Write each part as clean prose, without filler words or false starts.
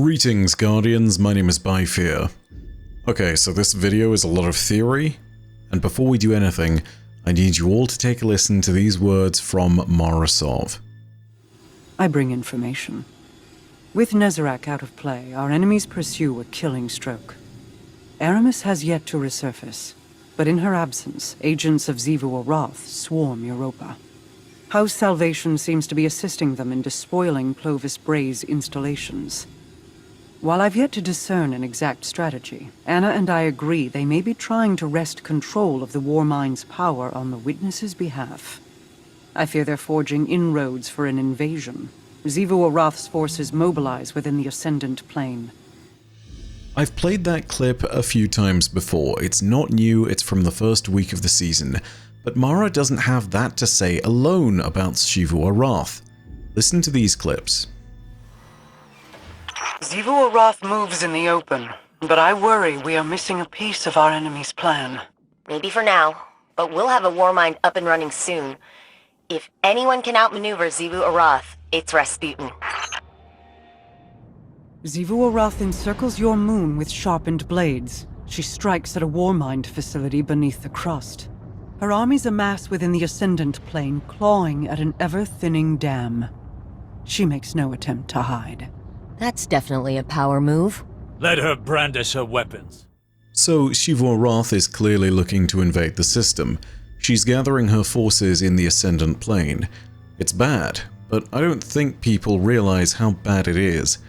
Greetings, Guardians, my name is Byfear. Okay, so this video is a lot of theory, and before we do anything, I need you all to take a listen to these words from Mara Sov. I bring information. With Nezarec out of play, our enemies pursue a killing stroke. Aramis has yet to resurface, but in her absence, agents of Xivu Arath swarm Europa. House Salvation seems to be assisting them in despoiling Plovis Bray's installations. While I've yet to discern an exact strategy, Anna and I agree they may be trying to wrest control of the Warmind's power on the Witness's behalf. I fear they're forging inroads for an invasion. Xivu Arath's forces mobilize within the Ascendant Plane. I've played that clip a few times before. It's not new, it's from the first week of the season. But Mara doesn't have that to say alone about Xivu Arath. Listen to these clips. Xivu Arath moves in the open, but I worry we are missing a piece of our enemy's plan. Maybe for now, but we'll have a Warmind up and running soon. If anyone can outmaneuver Xivu Arath, it's Rasputin. Xivu Arath encircles your moon with sharpened blades. She strikes at a Warmind facility beneath the crust. Her armies amass within the Ascendant Plane, clawing at an ever-thinning dam. She makes no attempt to hide. That's definitely a power move. Let her brandish her weapons. So Xivu Arath is clearly looking to invade the system. She's gathering her forces in the Ascendant Plane. It's bad, but I don't think people realize how bad it is.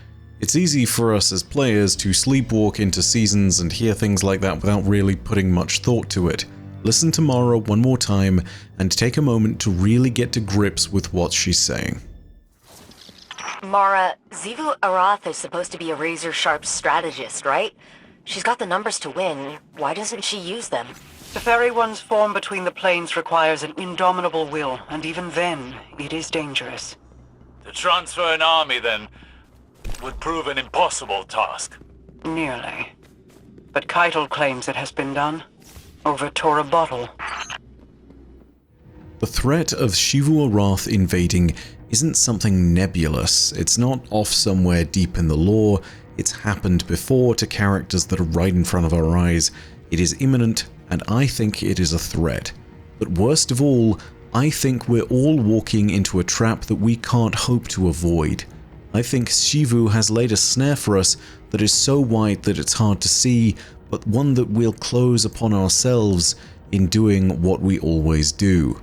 It's easy for us as players to sleepwalk into seasons and hear things like that without really putting much thought to it. Listen to Mara one more time and take a moment to really get to grips with what she's saying. Mara, Xivu Arath is supposed to be a razor-sharp strategist, right? She's got the numbers to win. Why doesn't she use them? The ferry one's form between the planes requires an indomitable will, and even then, it is dangerous. To transfer an army, then, would prove an impossible task. Nearly. But Keitel claims it has been done. Over Tora Bottle. The threat of Xivu Arath invading isn't something nebulous. It's not off somewhere deep in the lore. It's happened before to characters that are right in front of our eyes. It is imminent, and I think it is a threat. But worst of all, I think we're all walking into a trap that we can't hope to avoid. I think Xivu has laid a snare for us that is so wide that it's hard to see, but one that we'll close upon ourselves in doing what we always do.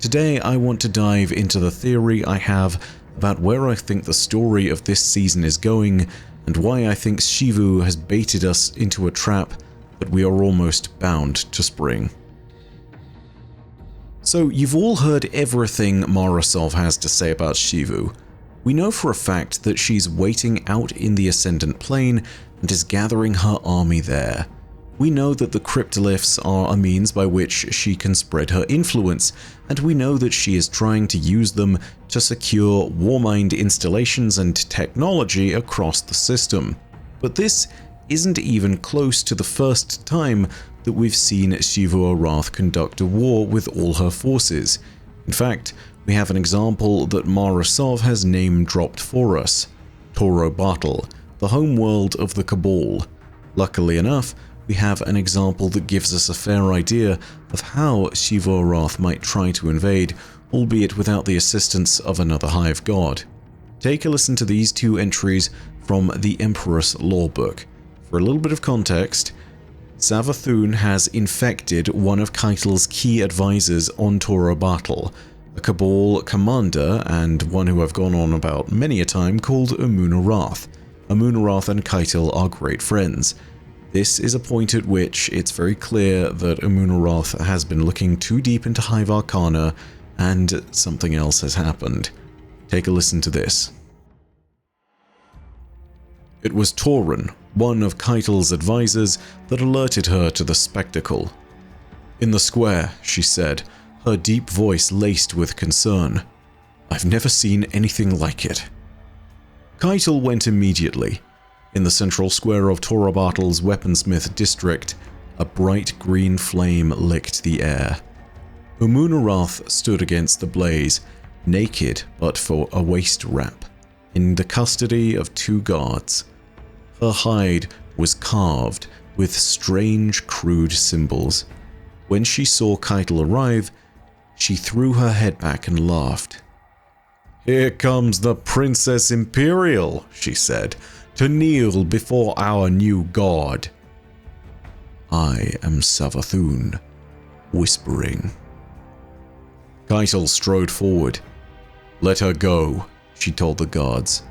Today I want to dive into the theory I have about where I think the story of this season is going, and why I think Xivu has baited us into a trap that we are almost bound to spring. So you've all heard everything Mara Sov has to say about Xivu. We know for a fact that she's waiting out in the Ascendant Plane and is gathering her army there. We know that the cryptoliths are a means by which she can spread her influence, and we know that she is trying to use them to secure Warmind installations and technology across the system. But this isn't even close to the first time that we've seen Xivu Arath conduct a war with all her forces. In fact, we have an example that Mara Sov has name-dropped for us: Tora Bottle, the homeworld of the Cabal. Luckily enough, we have an example that gives us a fair idea of how Xivu Arath might try to invade, albeit without the assistance of another Hive God. Take a listen to these two entries from the Empress Lorebook. For a little bit of context, Savathun has infected one of Keitel's key advisors on Tora Bottle, a Cabal commander and one who I've gone on about many a time, called Amun Arath. Amun Arath and Keitel are great friends. This is a point at which it's very clear that Amun Arath has been looking too deep into Hive Arcana, and something else has happened. Take a listen to this. It was Torin, one of Keitel's advisors, that alerted her to the spectacle. "In the square," she said, her deep voice laced with concern. "I've never seen anything like it." Keitel went immediately. In the central square of Tora Bottle's weaponsmith district, a bright green flame licked the air. Amun Arath stood against the blaze, naked but for a waist wrap, in the custody of two guards. Her hide was carved with strange, crude symbols. When she saw Keitel arrive, she threw her head back and laughed. "Here comes the Princess Imperial," she said, "to kneel before our new god." "I am Savathun," whispering. Keitel strode forward. "Let her go," she told the guards.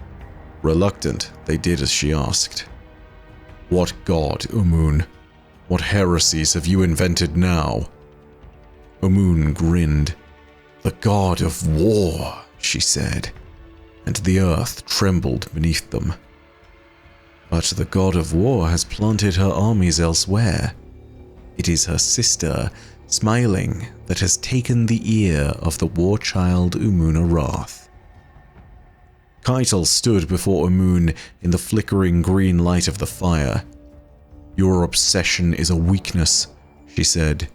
Reluctant, they did as she asked. "What god, Umun? What heresies have you invented now?" Umun grinned. "The god of war," she said, and the earth trembled beneath them. "But the god of war has planted her armies elsewhere. It is her sister, smiling, that has taken the ear of the war child Umun Arath." Keitel stood before Umun in the flickering green light of the fire. "Your obsession is a weakness," she said,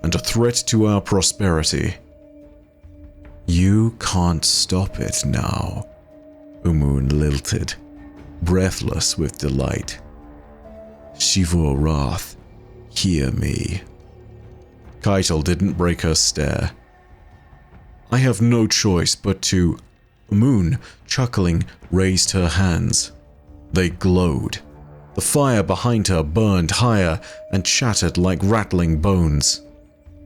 "and a threat to our prosperity." "You can't stop it now," Umun lilted, breathless with delight. "Xivu Arath, hear me." Keitel didn't break her stare. "I have no choice but to..." Umun, chuckling, raised her hands. They glowed. The fire behind her burned higher and chattered like rattling bones.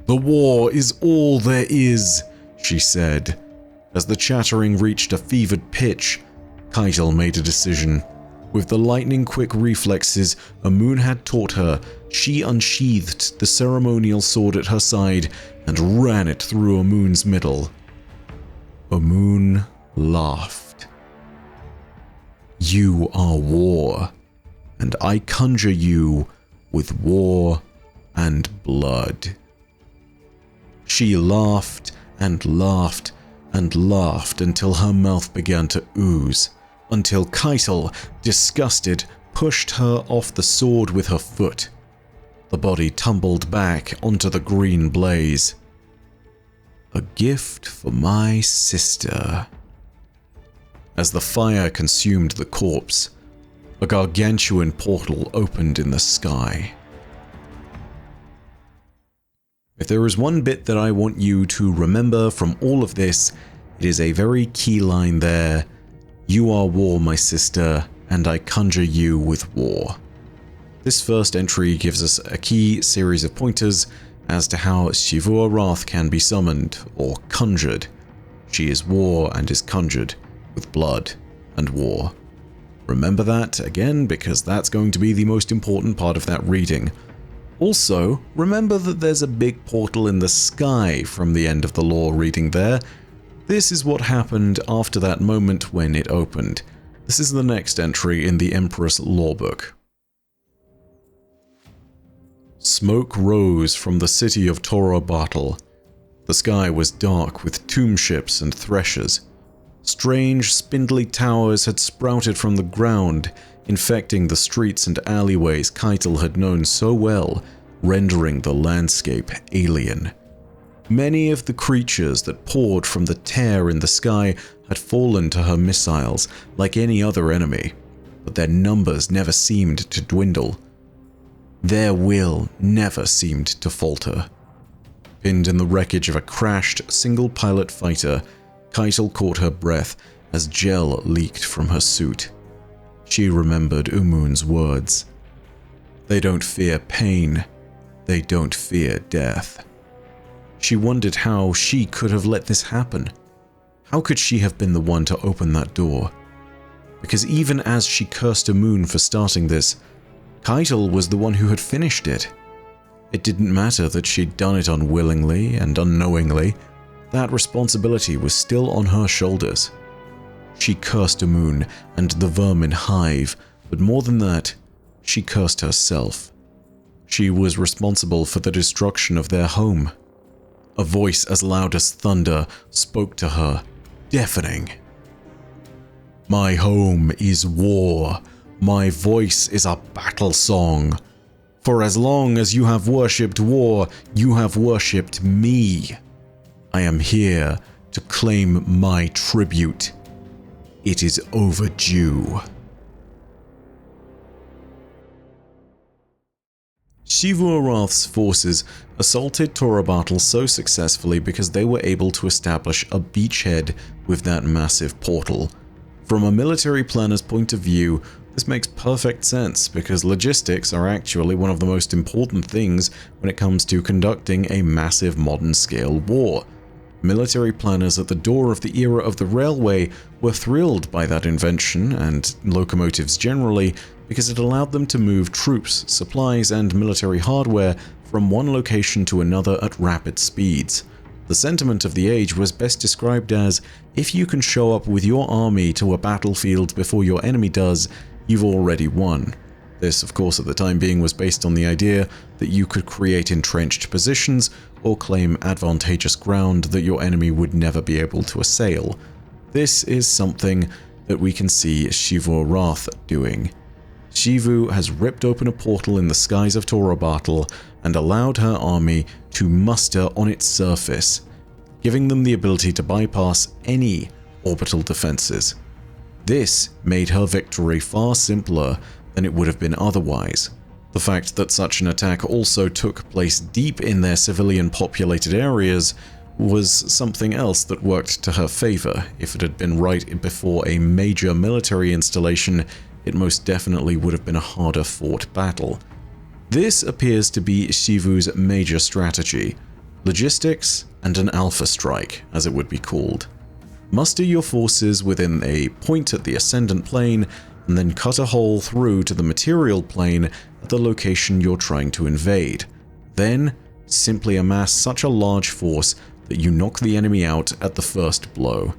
"The war is all there is," she said. As the chattering reached a fevered pitch, Keitel made a decision. With the lightning-quick reflexes Umun had taught her, she unsheathed the ceremonial sword at her side and ran it through Umun's middle. Umun laughed. "You are war, and I conjure you with war and blood." She laughed and laughed and laughed until her mouth began to ooze, until Keitel, disgusted, pushed her off the sword with her foot. The body tumbled back onto the green blaze. "A gift for my sister." As the fire consumed the corpse, a gargantuan portal opened in the sky. If there is one bit that I want you to remember from all of this, it is a very key line there. "You are war, my sister, and I conjure you with war." This first entry gives us a key series of pointers as to how Xivu Arath can be summoned, or conjured. She is war and is conjured with blood and war. Remember that, again, because that's going to be the most important part of that reading. Also, remember that there's a big portal in the sky from the end of the lore reading there. This is what happened after that moment when it opened. This is the next entry in the Empress lorebook. Smoke rose from the city of Torobatl. The sky was dark with tomb ships and threshers. Strange, spindly towers had sprouted from the ground, infecting the streets and alleyways Keitel had known so well, rendering the landscape alien. Many of the creatures that poured from the tear in the sky had fallen to her missiles like any other enemy, but their numbers never seemed to dwindle. Their will never seemed to falter. Pinned in the wreckage of a crashed single-pilot fighter, Keitel caught her breath as gel leaked from her suit. She remembered Umun's words. They don't fear pain. They don't fear death. She wondered how she could have let this happen. How could she have been the one to open that door? Because even as she cursed Umun for starting this, Keitel was the one who had finished it. It didn't matter that she'd done it unwillingly and unknowingly. That responsibility was still on her shoulders. She cursed Umun and the vermin hive, but more than that, she cursed herself. She was responsible for the destruction of their home. A voice as loud as thunder spoke to her, deafening. "My home is war. My voice is a battle song. For as long as you have worshipped war, you have worshipped me. I am here to claim my tribute. It is overdue." Xivu Arath's forces assaulted Torobatl so successfully because they were able to establish a beachhead with that massive portal. From a military planner's point of view, this makes perfect sense because logistics are actually one of the most important things when it comes to conducting a massive modern-scale war. Military planners at the door of the era of the railway were thrilled by that invention, and locomotives generally, because it allowed them to move troops, supplies, and military hardware from one location to another at rapid speeds. The sentiment of the age was best described as, if you can show up with your army to a battlefield before your enemy does, you've already won. This, of course, at the time being was based on the idea that you could create entrenched positions or claim advantageous ground that your enemy would never be able to assail. This is something that we can see Xivu Arath doing. Xivu has ripped open a portal in the skies of Torobatl and allowed her army to muster on its surface, giving them the ability to bypass any orbital defenses. This made her victory far simpler than it would have been otherwise. The fact that such an attack also took place deep in their civilian-populated areas was something else that worked to her favor. If it had been right before a major military installation, it most definitely would have been a harder-fought battle. This appears to be Xivu's major strategy: logistics and an alpha strike, as it would be called. Muster your forces within a point at the ascendant plane, and then cut a hole through to the material plane at the location you're trying to invade. Then, simply amass such a large force that you knock the enemy out at the first blow.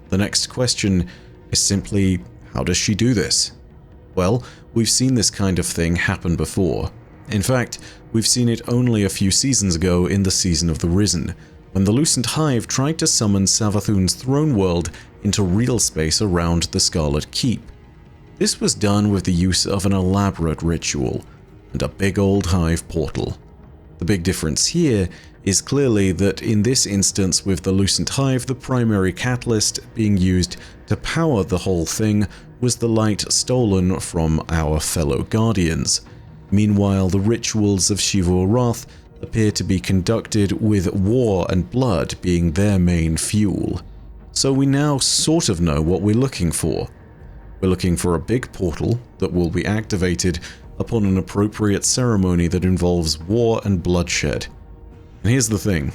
The next question is simply, how does she do this? Well, we've seen this kind of thing happen before. In fact, we've seen it only a few seasons ago in the Season of the Risen, when the Lucent Hive tried to summon Savathun's throne world into real space around the Scarlet Keep. This was done with the use of an elaborate ritual and a big old hive portal. The big difference here is clearly that in this instance with the Lucent Hive, the primary catalyst being used to power the whole thing was the light stolen from our fellow Guardians. Meanwhile, the rituals of Xivu Arath appear to be conducted with war and blood being their main fuel. So we now sort of know what we're looking for. We're looking for a big portal that will be activated upon an appropriate ceremony that involves war and bloodshed. And here's the thing.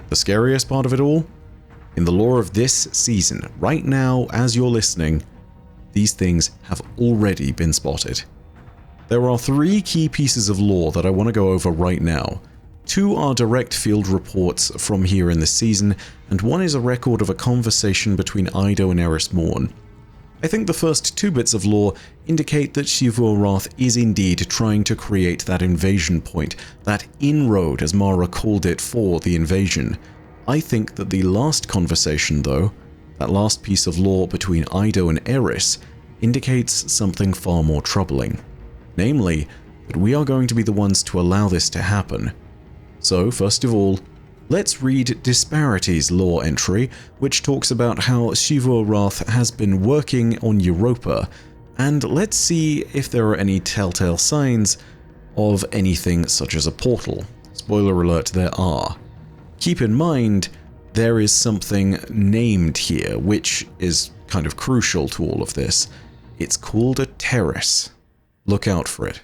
The scariest part of it all? In the lore of this season, right now as you're listening, these things have already been spotted. There are 3 key pieces of lore that I want to go over right now. 2 are direct field reports from here in the season, and 1 is a record of a conversation between Eido and Eris Morn. I think the first 2 bits of lore indicate that Xivu Arath is indeed trying to create that invasion point, that inroad as Mara called it for the invasion. I think that the last conversation though, that last piece of lore between Eido and Eris, indicates something far more troubling. Namely, that we are going to be the ones to allow this to happen. So, first of all, let's read Disparity's lore entry, which talks about how Xivu Arath has been working on Europa, and let's see if there are any telltale signs of anything such as a portal. Spoiler alert, there are. Keep in mind, there is something named here, which is kind of crucial to all of this. It's called a terrace. Look out for it.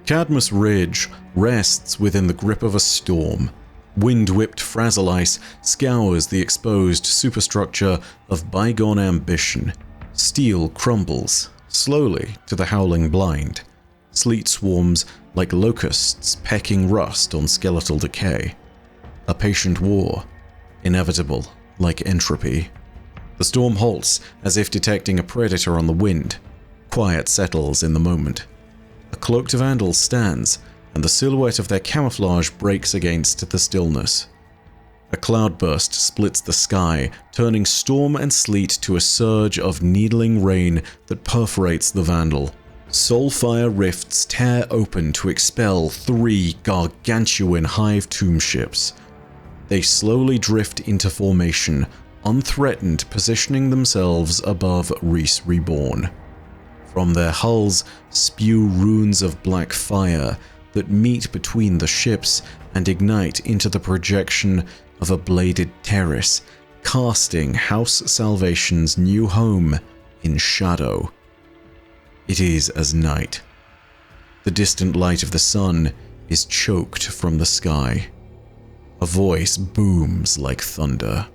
Cadmus Ridge rests within the grip of a storm. Wind-whipped frazzle ice scours the exposed superstructure of bygone ambition. Steel crumbles, slowly to the howling blind. Sleet swarms like locusts pecking rust on skeletal decay. A patient war, inevitable like entropy. The storm halts as if detecting a predator on the wind. Quiet settles in the moment. A cloaked vandal stands, and the silhouette of their camouflage breaks against the stillness. A cloudburst splits the sky, turning storm and sleet to a surge of needling rain that perforates the vandal. Soulfire rifts tear open to expel 3 gargantuan hive tomb ships. They slowly drift into formation, unthreatened, positioning themselves above Reese Reborn. From their hulls spew runes of black fire that meet between the ships and ignite into the projection of a bladed terrace, casting House Salvation's new home in shadow. It is as night. The distant light of the sun is choked from the sky. A voice booms like thunder.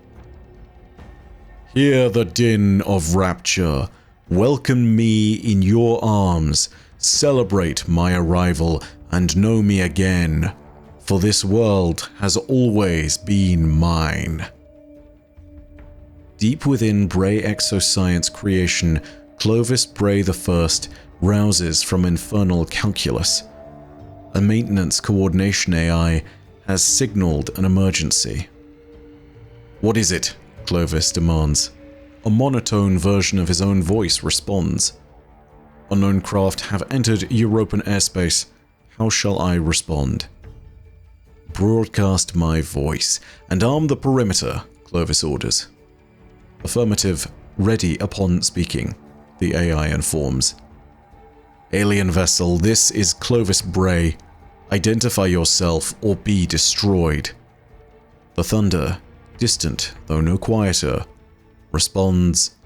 Hear the din of rapture. Welcome me in your arms. Celebrate my arrival and know me again. For this world has always been mine. Deep within Bray Exoscience creation, Clovis Bray I rouses from infernal calculus. A maintenance coordination AI has signaled an emergency. What is it? Clovis demands. A monotone version of his own voice responds. Unknown craft have entered European airspace. How shall I respond? Broadcast my voice and arm the perimeter, Clovis orders. Affirmative, ready upon speaking, the AI informs. Alien vessel, this is Clovis Bray. Identify yourself or be destroyed. The thunder, distant though no quieter, responds,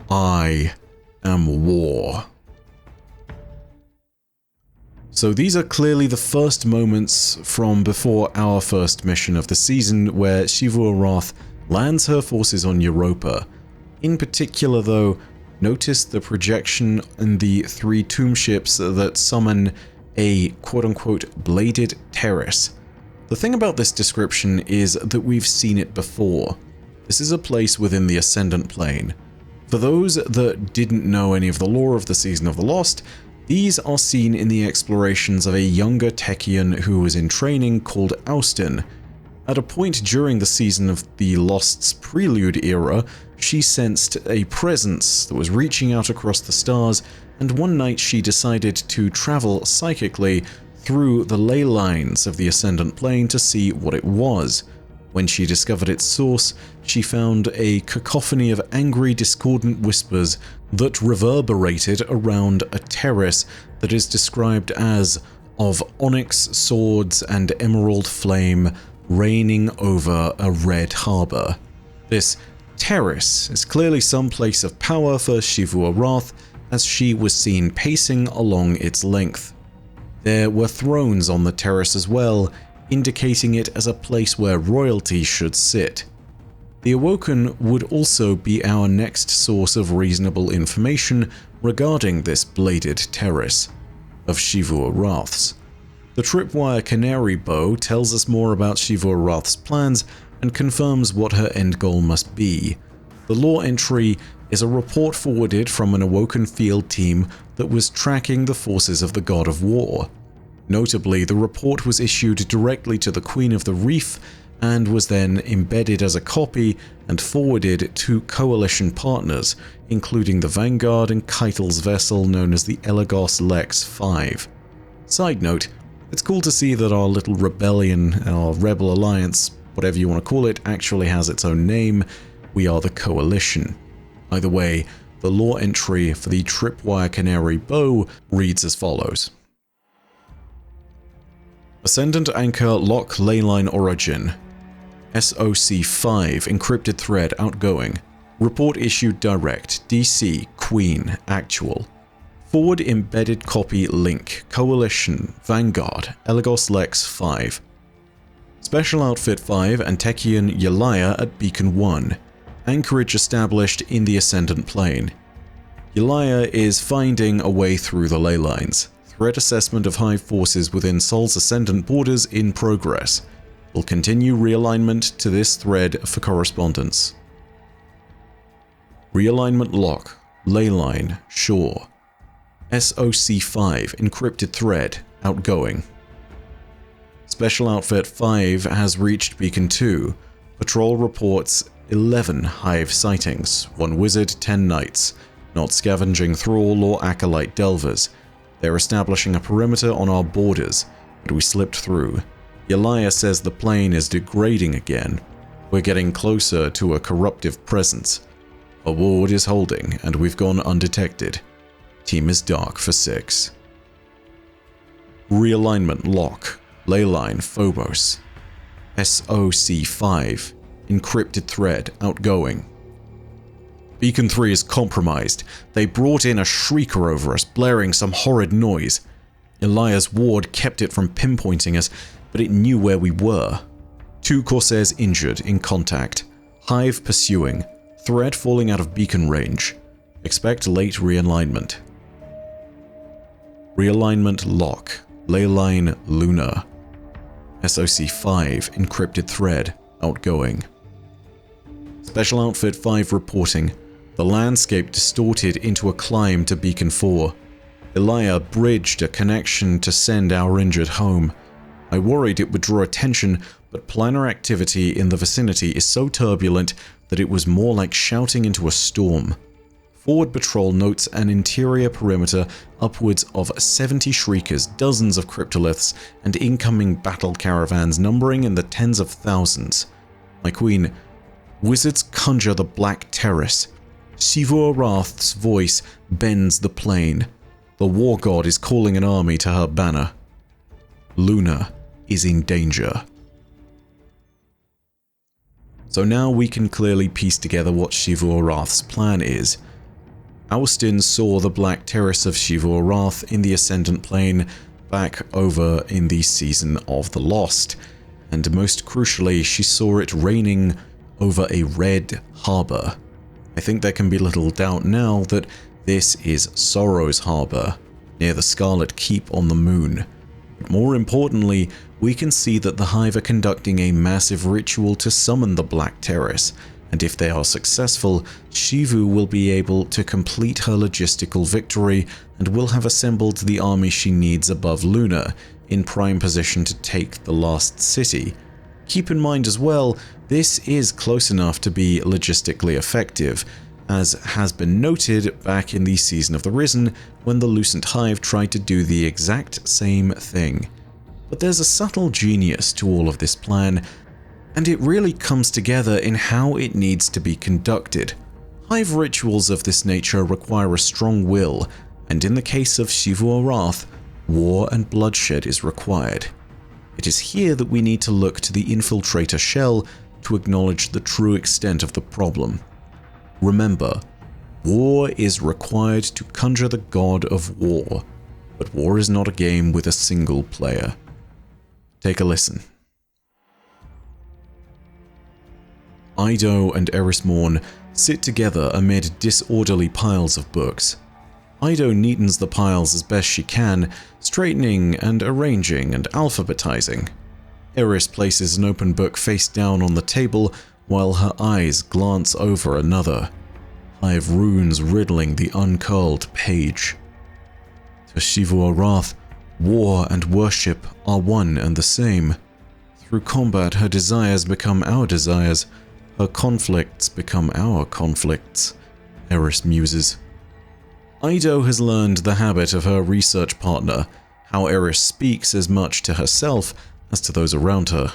I am war. So these are clearly the first moments from before our first mission of the season where Xivu Arath lands her forces on Europa. In particular though, notice the projection in the 3 tomb ships that summon a quote-unquote bladed terrace. The thing about this description is that we've seen it before. This is a place within the Ascendant Plane. For those that didn't know any of the lore of the Season of the Lost, these are seen in the explorations of a younger Techeuan who was in training called Austin. At a point during the Season of the Lost's prelude era, she sensed a presence that was reaching out across the stars, and one night she decided to travel psychically through the ley lines of the Ascendant Plane to see what it was. When she discovered its source, she found a cacophony of angry, discordant whispers that reverberated around a terrace that is described as of onyx swords and emerald flame reigning over a red harbor. This terrace is clearly some place of power for Xivu Arath, as she was seen pacing along its length. There were thrones on the terrace as well, indicating it as a place where royalty should sit. The Awoken would also be our next source of reasonable information regarding this bladed terrace of Xivu Arath's. The Tripwire Canary Bow tells us more about Xivu Arath's plans and confirms what her end goal must be. The lore entry is a report forwarded from an Awoken field team that was tracking the forces of the God of War. Notably, the report was issued directly to the Queen of the Reef and was then embedded as a copy and forwarded to Coalition partners, including the Vanguard and Keitel's vessel known as the Elagos Lex 5. Side note, it's cool to see that our little rebellion, our rebel alliance, whatever you want to call it, actually has its own name. We are the Coalition. Either way, the lore entry for the Tripwire Canary Bow reads as follows. Ascendant Anchor Lock Leyline Origin. SOC-5 Encrypted Thread Outgoing. Report issued direct. DC Queen Actual. Forward embedded copy link. Coalition Vanguard Elagos Lex 5. Special Outfit 5 and Techeuan Yelaya at Beacon 1. Anchorage established in the Ascendant Plane. Yelaya is finding a way through the ley lines. Threat assessment of Hive forces within Sol's Ascendant borders in progress. Will continue realignment to this thread for correspondence. Realignment lock. Leyline. Shore. SOC-5 Encrypted Thread Outgoing. Special Outfit 5 has reached Beacon 2. Patrol reports 11 Hive sightings, 1 wizard, 10 knights, not scavenging thrall or acolyte delvers. They're establishing a perimeter on our borders, but we slipped through. Yelaya says the plane is degrading again. We're getting closer to a corruptive presence. A ward is holding, and we've gone undetected. Team is dark for 6. Realignment lock. Leyline Phobos. SOC-5. Encrypted thread outgoing. Beacon 3 is compromised. They brought in a shrieker over us, blaring some horrid noise. Elias Ward kept it from pinpointing us, but it knew where we were. 2 Corsairs injured in contact. Hive pursuing. Thread falling out of beacon range. Expect late realignment. Realignment lock. Leyline Luna. SOC-5 encrypted thread outgoing. Special Outfit 5 reporting. The landscape distorted into a climb to Beacon 4. Elia bridged a connection to send our injured home. I worried it would draw attention, but planar activity in the vicinity is so turbulent that it was more like shouting into a storm. Forward patrol notes an interior perimeter upwards of 70 shriekers, dozens of cryptoliths, and incoming battle caravans numbering in the tens of thousands. My queen, wizards conjure the Black Terrace. Xivu Arath's voice bends the plain. The war god is calling an army to her banner. Luna is in danger. So now we can clearly piece together what Xivu Arath's plan is. Austin saw the Black Terrace of Xivu Arath in the Ascendant Plane back over in the Season of the Lost, and most crucially, she saw it reigning over a red harbor. I think there can be little doubt now that this is Sorrow's Harbor, near the Scarlet Keep on the moon. But more importantly, we can see that the Hive are conducting a massive ritual to summon the Black Terrace, and if they are successful, Xivu will be able to complete her logistical victory and will have assembled the army she needs above Luna, in prime position to take the last city. Keep in mind as well, this is close enough to be logistically effective, as has been noted back in the Season of the Risen when the Lucent Hive tried to do the exact same thing. But there's a subtle genius to all of this plan, and it really comes together in how it needs to be conducted. Hive rituals of this nature require a strong will, and in the case of Xivu Arath, war and bloodshed is required. It is here that we need to look to the Infiltrator shell to acknowledge the true extent of the problem. Remember, war is required to conjure the god of war, but war is not a game with a single player. Take a listen. Ido and Eris Morn sit together amid disorderly piles of books. Ido neatens the piles as best she can, straightening and arranging and alphabetizing. Eris places an open book face down on the table while her eyes glance over another. Hive runes riddling the uncurled page. To Xivu Arath, war and worship are one and the same. Through combat, her desires become our desires. Her conflicts become our conflicts, Eris muses. Ido has learned the habit of her research partner, how Eris speaks as much to herself as to those around her.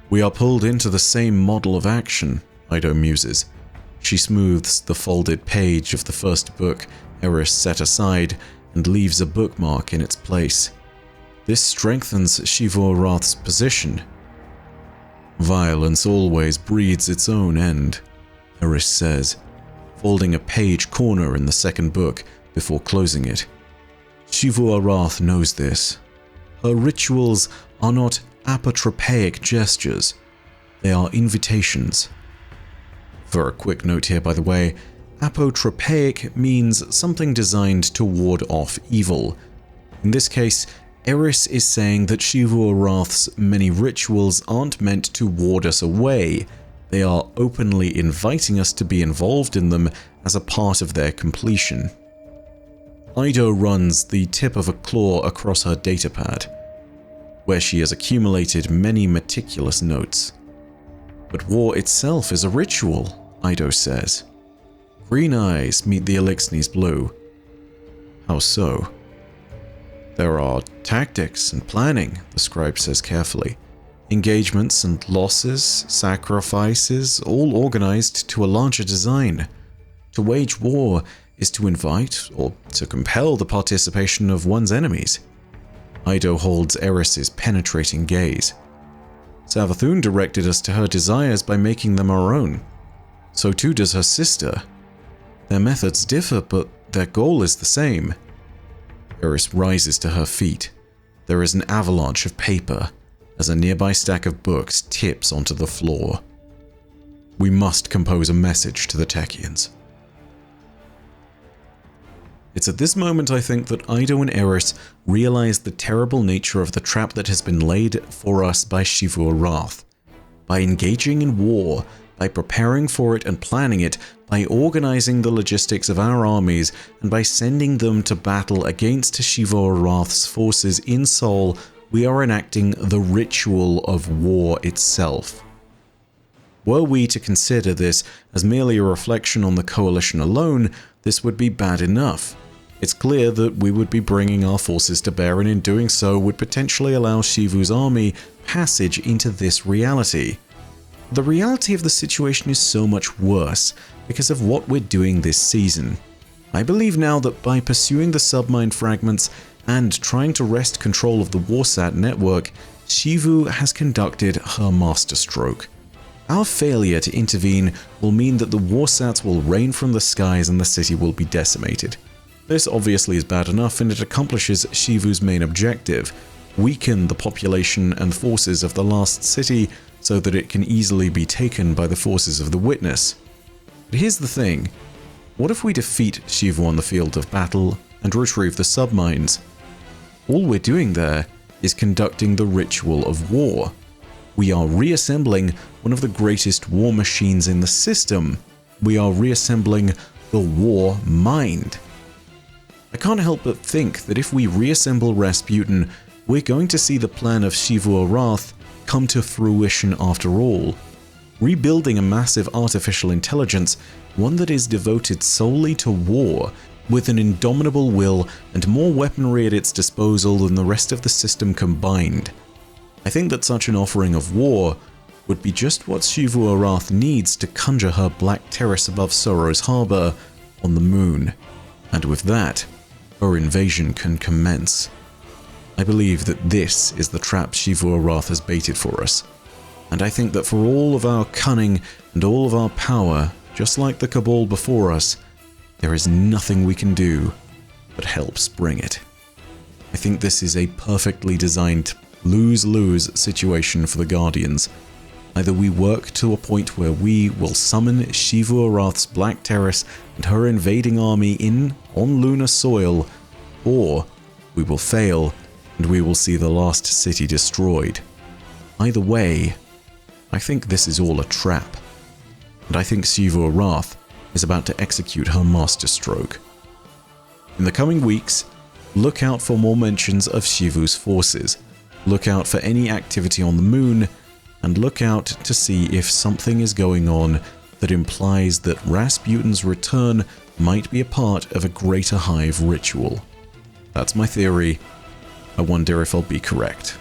We are pulled into the same model of action, Ido muses. She smooths the folded page of the first book Eris set aside and leaves a bookmark in its place. This strengthens Xivu Arath's position. Violence always breeds its own end, Eris says, folding a page corner in the second book before closing it. Xivu Arath knows this. Her rituals are not apotropaic gestures, they are invitations. For a quick note here, by the way, apotropaic means something designed to ward off evil. In this case, Eris is saying that Xivu Arath's many rituals aren't meant to ward us away, they are openly inviting us to be involved in them as a part of their completion. Ido runs the tip of a claw across her datapad, where she has accumulated many meticulous notes. But war itself is a ritual, Ido says. Green eyes meet the Elixni's blue. How so? There are tactics and planning, the scribe says carefully. Engagements and losses, sacrifices, all organized to a larger design. To wage war is to invite or to compel the participation of one's enemies. Eido holds Eris's penetrating gaze. Savathun directed us to her desires by making them our own. So too does her sister. Their methods differ, but their goal is the same. Eris rises to her feet. There is an avalanche of paper as a nearby stack of books tips onto the floor. We must compose a message to the Techeuns. It's at this moment, I think, that Eido and Eris realize the terrible nature of the trap that has been laid for us by Xivu Arath. By engaging in war, by preparing for it and planning it, by organizing the logistics of our armies, and by sending them to battle against Xivu Arath's forces in Sol, we are enacting the ritual of war itself. Were we to consider this as merely a reflection on the coalition alone, this would be bad enough. It's clear that we would be bringing our forces to bear, and in doing so would potentially allow Xivu's army passage into this reality. The reality of the situation is so much worse because of what we're doing this season. I believe now that by pursuing the submine fragments and trying to wrest control of the Warsat network, Xivu has conducted her masterstroke. Our failure to intervene will mean that the Warsats will rain from the skies and the city will be decimated. This obviously is bad enough, and it accomplishes Xivu's main objective: weaken the population and forces of the last city so that it can easily be taken by the forces of the Witness. But here's the thing: what if we defeat Xivu on the field of battle and retrieve the submines? All we're doing there is conducting the ritual of war. We are reassembling one of the greatest war machines in the system. We are reassembling the war mind. I can't help but think that if we reassemble Rasputin, we're going to see the plan of Xivu Arath come to fruition after all. Rebuilding a massive artificial intelligence, one that is devoted solely to war, with an indomitable will and more weaponry at its disposal than the rest of the system combined. I think that such an offering of war would be just what Xivu Arath needs to conjure her black terrace above Sorrow's Harbor on the moon. And with that, her invasion can commence. I believe that this is the trap Xivu Arath has baited for us. And I think that for all of our cunning and all of our power, just like the Cabal before us, there is nothing we can do but help spring it. I think this is a perfectly designed lose-lose situation for the Guardians. Either we work to a point where we will summon Xivu Arath's Black Terrace and her invading army in on lunar soil, or we will fail and we will see the last city destroyed. Either way, I think this is all a trap, and I think Xivu Arath is about to execute her masterstroke. In the coming weeks, look out for more mentions of Xivu's forces, look out for any activity on the moon, and look out to see if something is going on that implies that Rasputin's return might be a part of a greater hive ritual. That's my theory. I wonder if I'll be correct.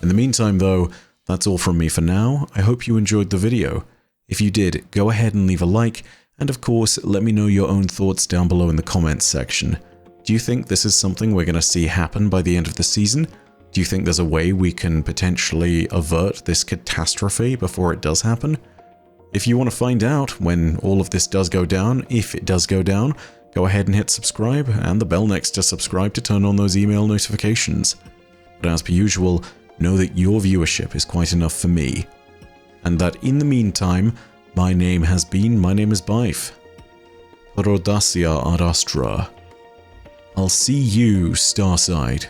In the meantime though, that's all from me for now. I hope you enjoyed the video. If you did, go ahead and leave a like, and of course, let me know your own thoughts down below in the comments section. Do you think this is something we're going to see happen by the end of the season? Do you think there's a way we can potentially avert this catastrophe before it does happen? If you want to find out when all of this does go down, if it does go down, go ahead and hit subscribe and the bell next to subscribe to turn on those email notifications. But as per usual, know that your viewership is quite enough for me. And that in the meantime, my name is Byf. Rodacia ad Astra. I'll see you, Starside.